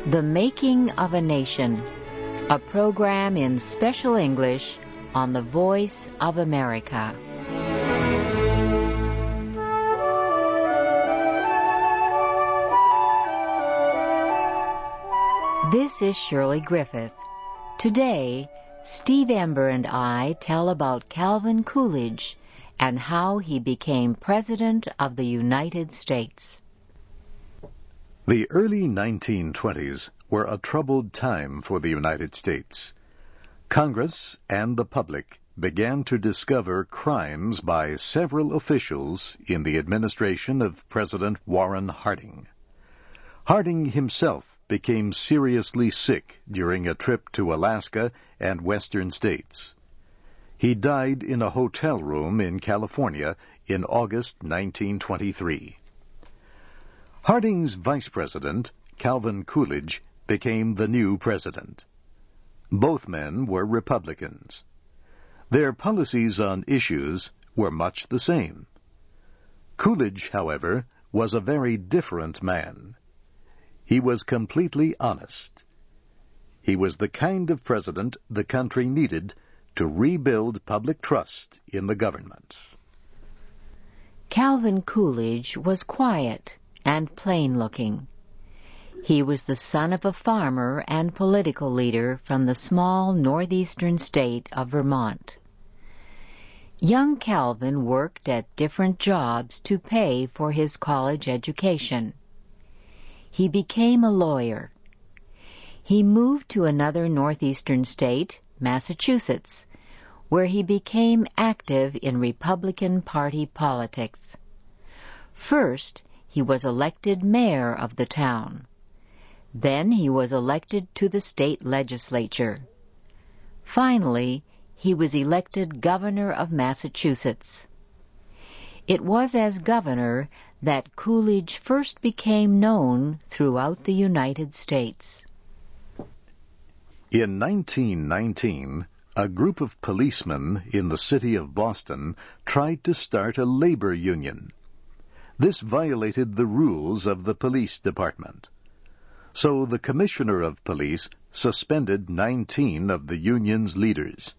The Making of a Nation, a program in special English on the Voice of America. This is Shirley Griffith. Today, Steve Ember and I tell about Calvin Coolidge and how he became President of the United States. The early 1920s were a troubled time for the United States. Congress and the public began to discover crimes by several officials in the administration of President Warren Harding. Harding himself became seriously sick during a trip to Alaska and western states. He died in a hotel room in California in August 1923. Harding's vice president, Calvin Coolidge, became the new president. Both men were Republicans. Their policies on issues were much the same. Coolidge, however, was a very different man. He was completely honest. He was the kind of president the country needed to rebuild public trust in the government. Calvin Coolidge was quiet and plain-looking. He was the son of a farmer and political leader from the small northeastern state of Vermont. Young Calvin worked at different jobs to pay for his college education. He became a lawyer. He moved to another northeastern state, Massachusetts, where he became active in Republican Party politics. First, he was elected mayor of the town. Then he was elected to the state legislature. Finally, he was elected governor of Massachusetts. It was as governor that Coolidge first became known throughout the United States. In 1919, a group of policemen in the city of Boston tried to start a labor union. This violated the rules of the police department. So the commissioner of police suspended 19 of the union's leaders.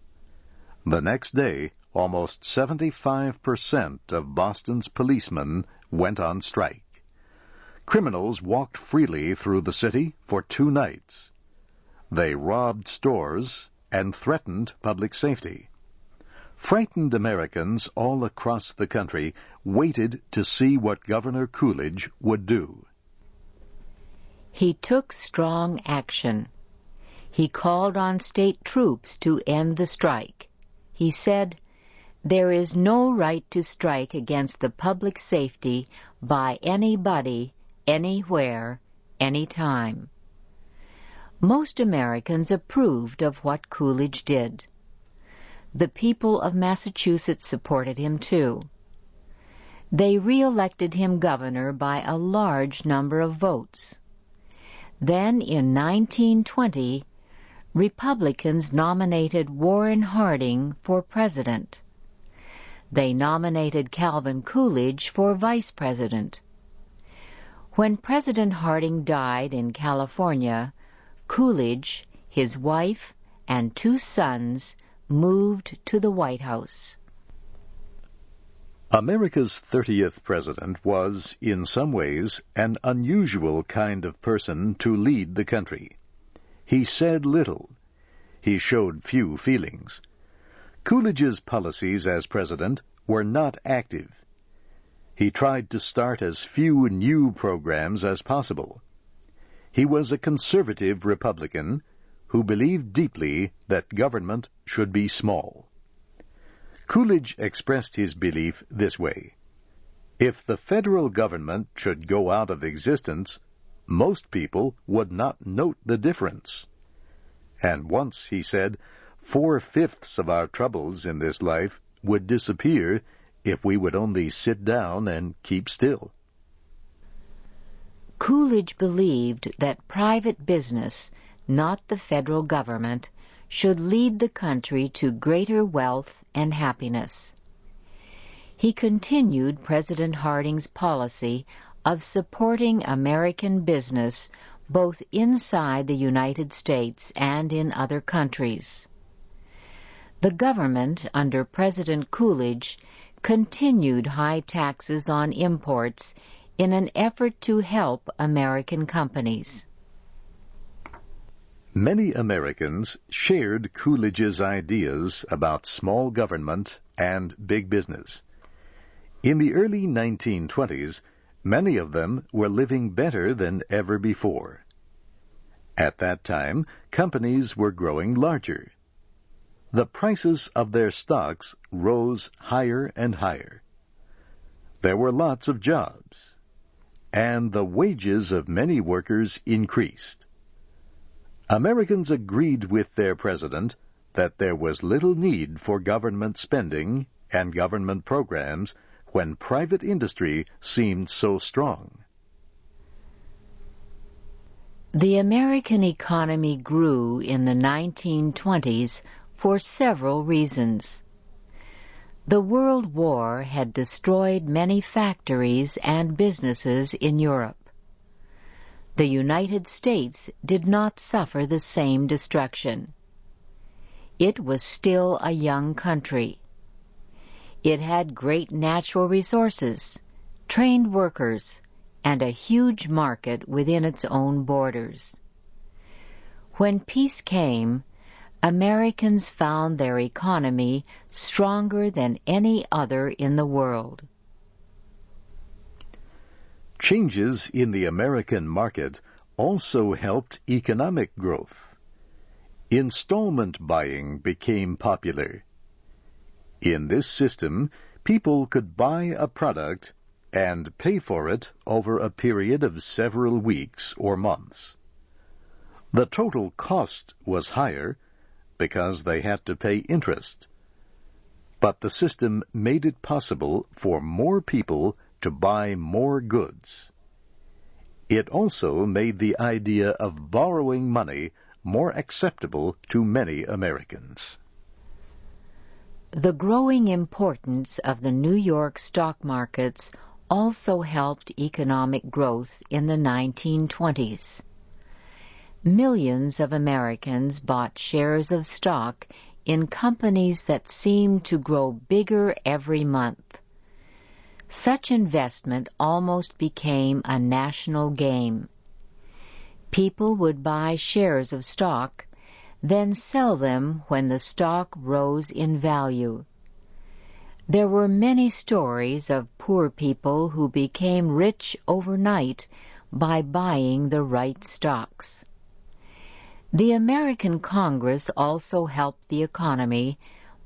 The next day, almost 75% of Boston's policemen went on strike. Criminals walked freely through the city for 2 nights. They robbed stores and threatened public safety. Frightened Americans all across the country waited to see what Governor Coolidge would do. He took strong action. He called on state troops to end the strike. He said, "There is no right to strike against the public safety by anybody, anywhere, anytime." Most Americans approved of what Coolidge did. The people of Massachusetts supported him too. They re-elected him governor by a large number of votes. Then in 1920, Republicans nominated Warren Harding for president. They nominated Calvin Coolidge for vice president. When President Harding died in California, Coolidge, his wife, and 2 sons moved to the White House. America's 30th president was, in some ways, an unusual kind of person to lead the country. He said little. He showed few feelings. Coolidge's policies as president were not active. He tried to start as few new programs as possible. He was a conservative Republican who believed deeply that government should be small. Coolidge expressed his belief this way: if the federal government should go out of existence, most people would not note the difference. And once, he said, 4/5 of our troubles in this life would disappear if we would only sit down and keep still. Coolidge believed that private business, not the federal government, should lead the country to greater wealth and happiness. He continued President Harding's policy of supporting American business both inside the United States and in other countries. The government, under President Coolidge, continued high taxes on imports in an effort to help American companies. Many Americans shared Coolidge's ideas about small government and big business. In the early 1920s, many of them were living better than ever before. At that time, companies were growing larger. The prices of their stocks rose higher and higher. There were lots of jobs, and the wages of many workers increased. Americans agreed with their president that there was little need for government spending and government programs when private industry seemed so strong. The American economy grew in the 1920s for several reasons. The World War had destroyed many factories and businesses in Europe. The United States did not suffer the same destruction. It was still a young country. It had great natural resources, trained workers, and a huge market within its own borders. When peace came, Americans found their economy stronger than any other in the world. Changes in the American market also helped economic growth. Installment buying became popular. In this system, people could buy a product and pay for it over a period of several weeks or months. The total cost was higher because they had to pay interest. But the system made it possible for more people to buy more goods. It also made the idea of borrowing money more acceptable to many Americans. The growing importance of the New York stock markets also helped economic growth in the 1920s. Millions of Americans bought shares of stock in companies that seemed to grow bigger every month. Such investment almost became a national game. People would buy shares of stock, then sell them when the stock rose in value. There were many stories of poor people who became rich overnight by buying the right stocks. The American Congress also helped the economy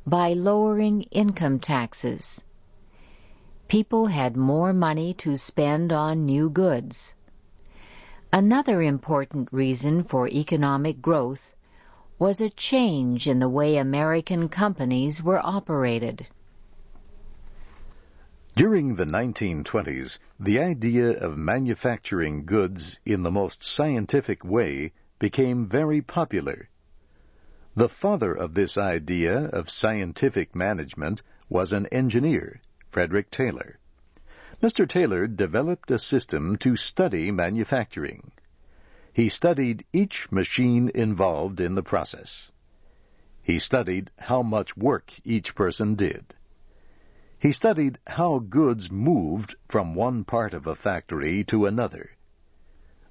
by lowering income taxes. People had more money to spend on new goods. Another important reason for economic growth was a change in the way American companies were operated. During the 1920s, the idea of manufacturing goods in the most scientific way became very popular. The father of this idea of scientific management was an engineer, Frederick Taylor. Mr. Taylor developed a system to study manufacturing. He studied each machine involved in the process. He studied how much work each person did. He studied how goods moved from one part of a factory to another.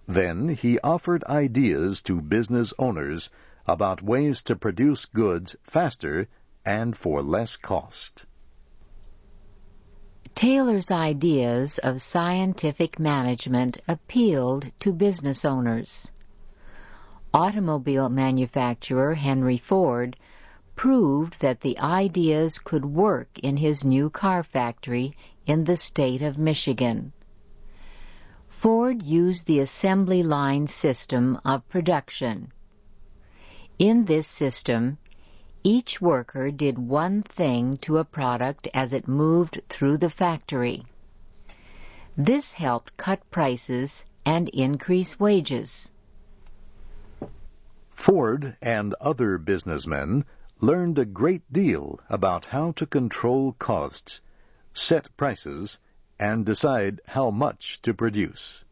Then he offered ideas to business owners about ways to produce goods faster and for less cost. Taylor's ideas of scientific management appealed to business owners. Automobile manufacturer Henry Ford proved that the ideas could work in his new car factory in the state of Michigan. Ford used the assembly line system of production. In this system, each worker did one thing to a product as it moved through the factory. This helped cut prices and increase wages. Ford and other businessmen learned a great deal about how to control costs, set prices, and decide how much to produce.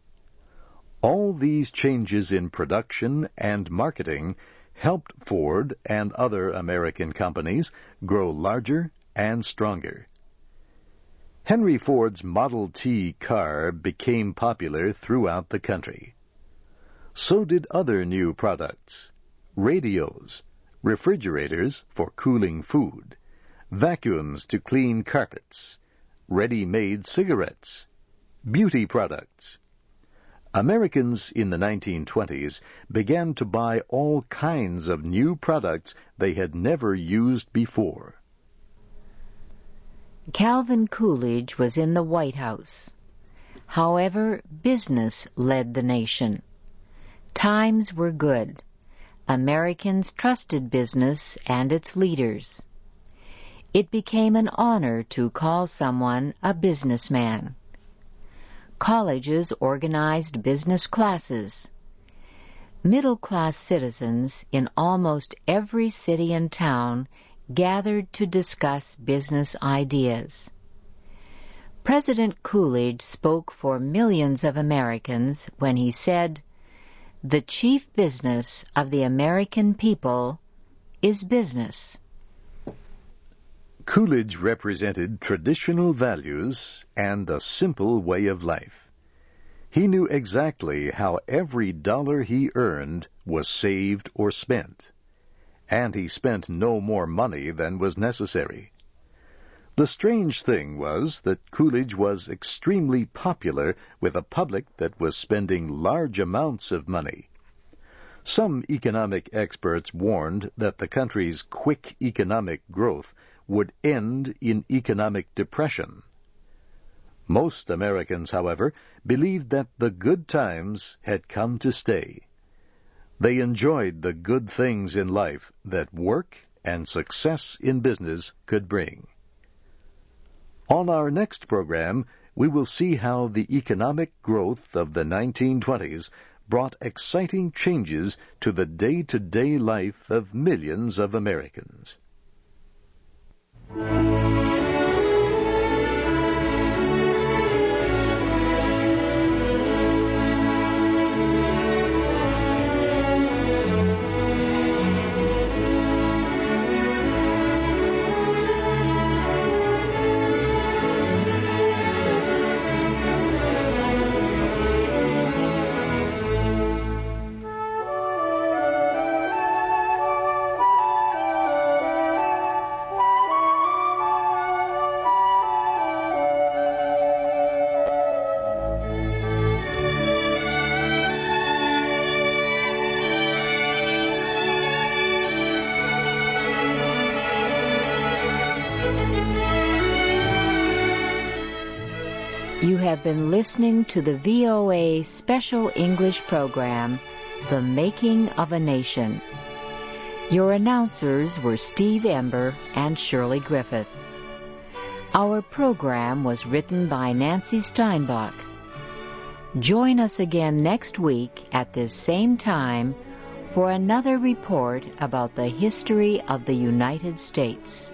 All these changes in production and marketing helped Ford and other American companies grow larger and stronger. Henry Ford's Model T car became popular throughout the country. So did other new products: radios, refrigerators for cooling food, vacuums to clean carpets, ready-made cigarettes, beauty products. Americans in the 1920s began to buy all kinds of new products they had never used before. Calvin Coolidge was in the White House. However, business led the nation. Times were good. Americans trusted business and its leaders. It became an honor to call someone a businessman. Colleges organized business classes. Middle-class citizens in almost every city and town gathered to discuss business ideas. President Coolidge spoke for millions of Americans when he said, "The chief business of the American people is business." Coolidge represented traditional values and a simple way of life. He knew exactly how every dollar he earned was saved or spent, and he spent no more money than was necessary. The strange thing was that Coolidge was extremely popular with a public that was spending large amounts of money. Some economic experts warned that the country's quick economic growth would end in economic depression. Most Americans, however, believed that the good times had come to stay. They enjoyed the good things in life that work and success in business could bring. On our next program, we will see how the economic growth of the 1920s brought exciting changes to the day-to-day life of millions of Americans. You have been listening to the VOA Special English program, The Making of a Nation. Your announcers were Steve Ember and Shirley Griffith. Our program was written by Nancy Steinbach. Join us again next week at this same time for another report about the history of the United States.